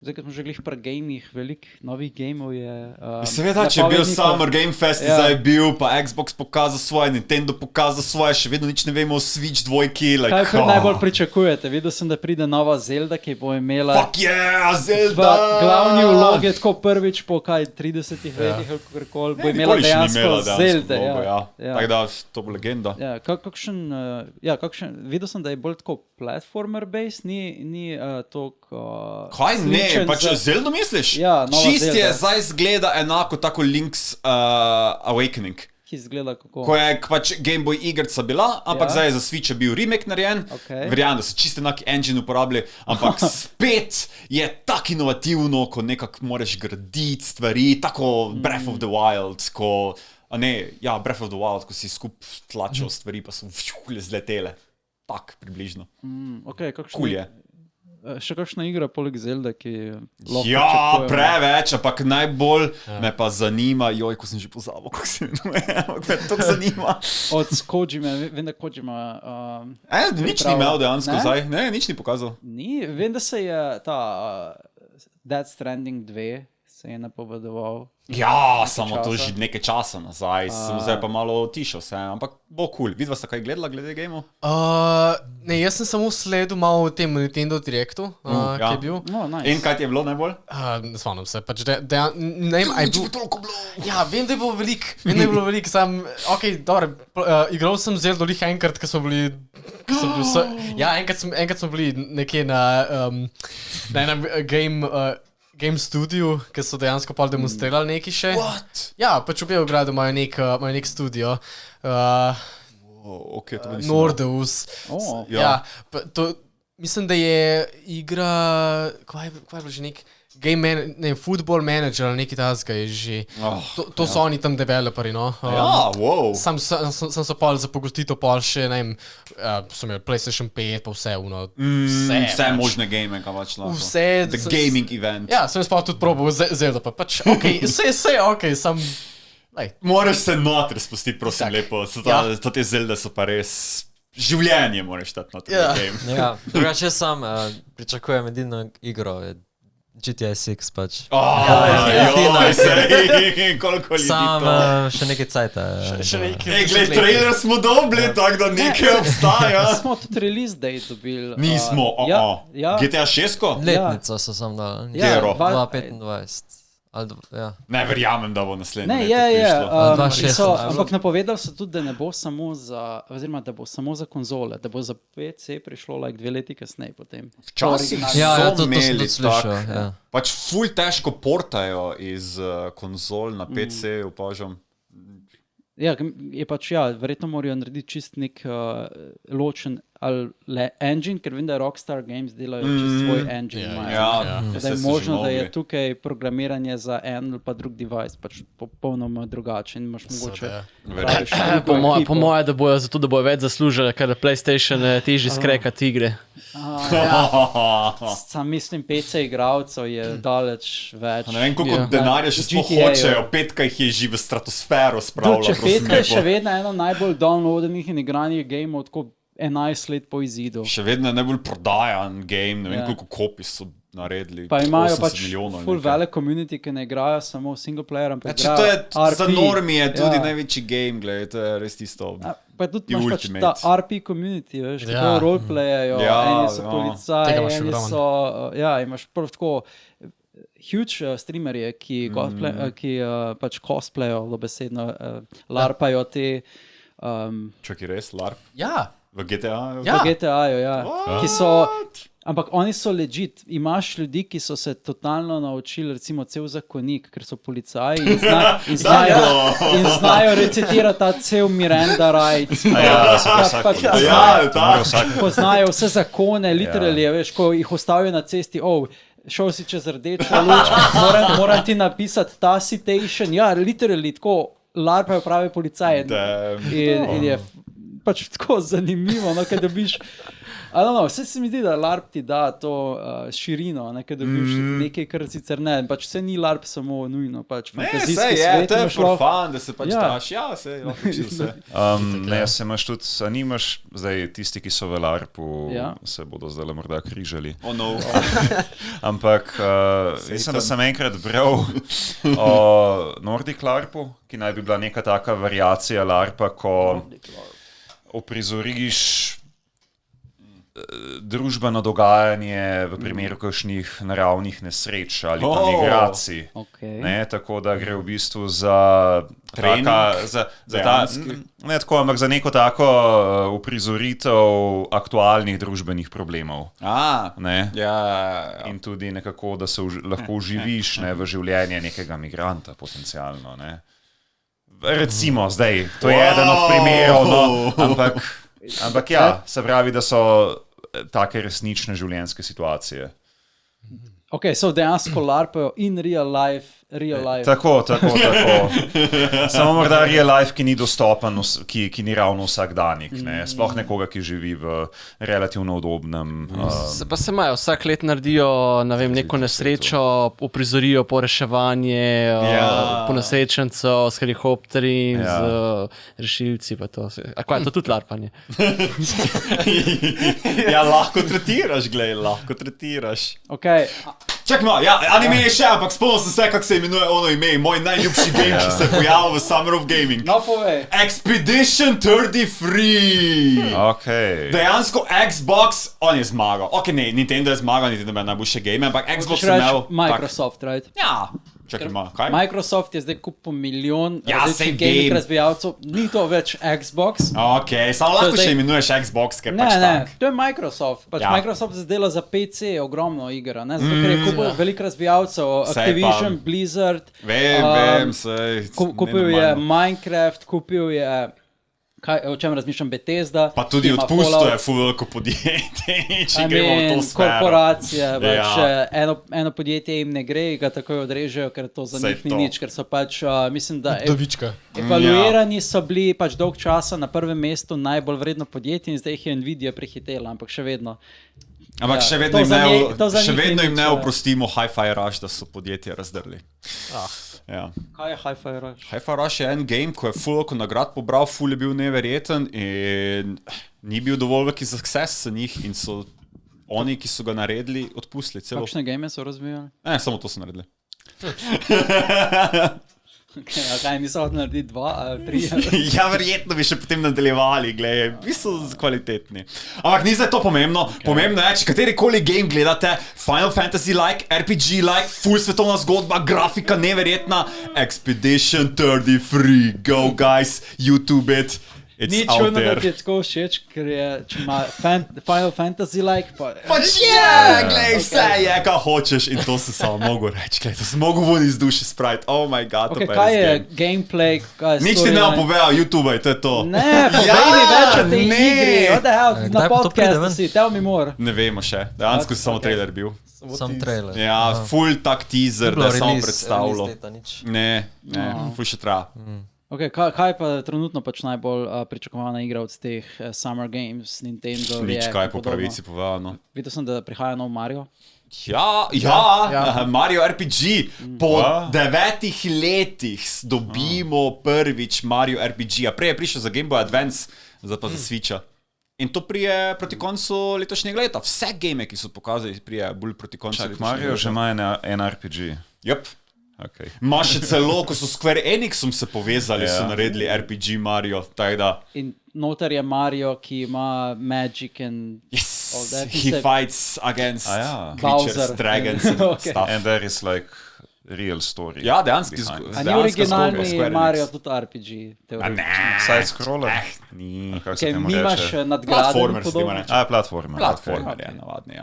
Zdaj, ko smo že glih pri gamih, veliko novih gamov je... Seveda, če je bil Summer Game Fest, zdaj bil, pa Xbox pokazal svoje, Nintendo pokazal svoje, še vedno nič ne vemo o Switch 2. Kaj najbolj pričakujete? Videl sem, da pride nova Zelda, ki bo imela... Fuck yeah, Zelda! Glavni vlogi, tako prvič po 30 letih ali kakorkoli, bo imela dejansko Zelda. Tako da, to bo legenda. Videl sem, da je bolj tako platformer-based, ni toliko... Kaj ne? Pač Zelda misliš? Ja, čist je zdaj zgleda enako tako Link's Awakening. Ki zgleda kako? Ko je pač Game Boy igrica bila, ampak zdaj je za Switch bil remake narejen. Verjamem, da so čisto enaki engine uporabili, ampak spet je tako inovativno, ko nekako moraš graditi stvari, tako Breath of the Wild, Breath of the Wild, ko si skup tlačil stvari, pa so zletele. Tak, približno. Cool je. Še kakšna igra poleg Zelda, ki lahko pričakujemo? Preveč, ampak najbolj me pa zanima, ko sem že pozabil, kako se imenuje, ampak me to zanima. Od Kojime, vem, da Kojima... nič ni imel dejansko zdaj, nič ni pokazal. Ni, vem, da se je ta Death Stranding 2 se je napovedoval. Ja, samo to že nekaj časa nazaj, sem zdaj pa malo tišel se, ampak bo cool. Vidva sta kaj gledala glede gamov? Ne, jaz sem samo sledil malo v tem Nintendo Directu, ki je bil. In kaj ti je bilo najbolj? Ne spomnim se, pač ne vem, aj bil... Ja, vem, da je bilo veliko, sam, dobro, igral sem Zelda lih enkrat, ko smo bili... Ja, enkrat smo bili nekje na enem game studiu, ki so dejansko pol demonstrirali neki še. What? Ja, pač v Beogradu imajo nek studio. Nordeus. Ja, mislim, da je igra... Kaj je bilo že nek... Football manager ali nekaj tazga je že. To so oni tam developeri, no. Wow. Sam so pol za pogostitev pol še, ne vem, so imeli PlayStation 5, pa vse, vse možne game, kaj pač lahko. Vse. The gaming event. Ja, sem pa tudi probal Zelda, pa pač, vse, sam... Moraš se notri spustiti, prosim, lepo. To te Zelda so pa res... Življenje moraš dati notri v game. Ja, drugače sam pričakujem edino igro, GTA 6 pač. Koliko ljudi sam, to? Še nekaj cajta. Gled, trailer smo dobili, tako da nekaj obstaja. Smo tudi release date dobili. Nismo, GTA 6? Letnico so sam dali. Kjero? 2025. Ne, verjamem, da bo naslednje leto prišlo. Ampak napovedali so tudi, da ne bo samo za, oziroma da bo samo za konzole, da bo za PC prišlo 2 leti kasneje potem. Včasih so imeli tak, pač ful težko portajo iz konzol na PC, opažam. Ja, je pač verjetno morajo narediti čist nek ločen engine, ker vem, da Rockstar Games delajo čist svoj engine. Da je možno, da je tukaj programiranje za en ali pa drug device pač popolnoma drugačen. Imaš mogoče... Po moje, da bojo zato, da bojo več zaslužili, ker PlayStation teži skrekati igre. Sam mislim, PC igralcev je daleč več. Ne vem, koliko denarja še sploh hočejo, 5 jih je že v stratosfero spravila. Če 5 je še vedno eno najbolj downloadenih in igranih gameov, tako 11 let po izidu. Še vedno je najbolj prodajan game, ne vem, koliko kopij so naredili. Pa imajo pač full velik community, ki ne igrajo samo single player, ampak igrajo RP. Za normi je tudi največji game, gledaj, to je res tisto. Pa tudi imaš pač ta RP community, veš, kako roleplayajo, eni so policaji, eni so... Ja, imaš prv tako huge streamerje, ki pač cosplayo, dobesedno, larpajo te... Čakaj, res, larp? Ja. V GTA-ju? V GTA-ju, ja. Ki so, ampak oni so legit. Imaš ljudi, ki so se totalno naučili, recimo, cel zakonik, ker so policaji in znajo recitirati ta cel Miranda rights. Poznajo vse zakone, literally, veš, ko jih ostavijo na cesti, šel si čez rdečo luč, moram ti napisati ta citation. Ja, literally, tako larpajo prave policaje. In je pač tako zanimivo, no, kaj dobiš Vse se mi zdi, da LARP ti da to širino, nekaj dobiš nekaj, kar sicer ne, pač vse ni LARP samo nujno, pač fantazijski svet. To je for fun, da se pač daš, se lahko učil vse. Se imaš tudi, nimaš, zdaj tisti, ki so v LARP-u, se bodo zdaj morda križali. Oh no. Ampak, mislim, da sem enkrat bral o Nordic LARP-u, ki naj bi bila neka taka variacija LARP-a, ko oprizoriš družbeno dogajanje v primeru kakšnih naravnih nesreč ali pa migracij. Tako da gre v bistvu za za neko tako uprizoritev aktualnih družbenih problemov. In tudi nekako, da se lahko uživiš v življenje nekega migranta potencialno. Recimo zdaj, to je eden od primerov, ampak se pravi, da so take resnične življenjske situacije. So dejansko LARP-ajo in real life. Tako. Samo morda real life, ki ni dostopen, ki ni ravno vsakdanjik. Sploh nekoga, ki živi v relativno udobnem... Pa se imajo, vsak let naredijo, neko nesrečo, uprizorijo poreševanje, ponesrečencev s helikopterji, z rešilci pa to. A kaj je to tudi LARPanje? Lahko tretiraš, lahko tretiraš. Čak malo, anime je še, ampak spomnil sem se, kako se imenuje ono ime, moj najljubši game, ki se je pojavil v Summer of Gaming. No, povej. Expedition 33. Dejansko Xbox, on je zmagal. Nintendo je zmagal, Nintendo je najboljše game, ampak Xbox je imel... Microsoft, right? Ja. Čakaj, kaj? Microsoft je zdaj kupil milijon gaming razvijalcev, ni to več Xbox. Samo lahko še imenuješ Xbox, ker pač tak. Ne, to je Microsoft. Microsoft je zdela za PC ogromno igra, zato ker je kupil veliko razvijalcev, Activision, Blizzard. Vem, sej. Kupil je Minecraft, kupil je... o čem razmišljam, Bethesda. Pa tudi odpustil je veliko podjetje, če gremo v to sfero. Korporacije, eno podjetje jim ne gre, ga takoj odrežejo, ker to za njih ni nič, ker so pač, mislim, da evaluirani so bili pač dolg časa na prvem mestu najbolj vredno podjetje in zdaj jih je Nvidia prehitela, ampak še vedno. Ampak še vedno jim ne oprostimo Hi-Fi Rush, da so podjetje razdrli. Kaj je Hi-Fi Rush? Hi-Fi Rush je en game, ko je full nagrad pobral, full je bil neverjeten in ni bil dovolj veliki success za njih in so oni, ki so ga naredili, odpustili celo. Kakšne game so razvijali? Ne, samo to so naredili. Niso naredili 2 ali 3? Verjetno bi še potem nadaljevali, vi so kvalitetni. Ampak ni zdaj to pomembno. Pomembno je, če katerikoli game gledate, Final Fantasy-like, RPG-like, full svetovna zgodba, grafika neverjetna, Expedition 33, go guys, YouTube it. Ni čudno, da ti je tako všeč, ker je, če ima Final Fantasy-like, pa... Pač vse je, kaj hočeš in to se samo mogo reči, to se mogo ven iz duše spraviti, oh my god, to pa je kaj je gameplay, kaj je storyline? Nič ti ne povedal, YouTube, to je to. Ne, povej mi več o tej igri, what the hell, na podcastu si, tell me more. Ne vemo še, dejansko si samo trailer bil. Sam trailer. Ja, full tak teaser, da je samo predstavilo. Ne, full še traja. Kaj pa trenutno pač najbolj pričakovana igra od teh Summer Games, Nintendo, Nič, kaj po pravici povedano. Videl sem, da prihaja nov Mario. Mario RPG. Po 9 letih dobimo prvič Mario RPG. A prej je prišel za Game Boy Advance, zdaj pa za Switcha. In to prije proti koncu letošnjega leta. Vse game, ki so pokazali, prije bolj proti koncu letošnjega leta. Mario že ima en RPG. Yep. Ma še celo, ko so Square Enixom se povezali, so naredili RPG Mario, In noter je Mario, ki ima magic and all that. He fights against creatures, dragons and stuff. And there is like real story. Ja, dejansko. A ni originalni Mario tudi RPG? Side-scroller? Nimaš nadgraden podobno? Platformer je navadni,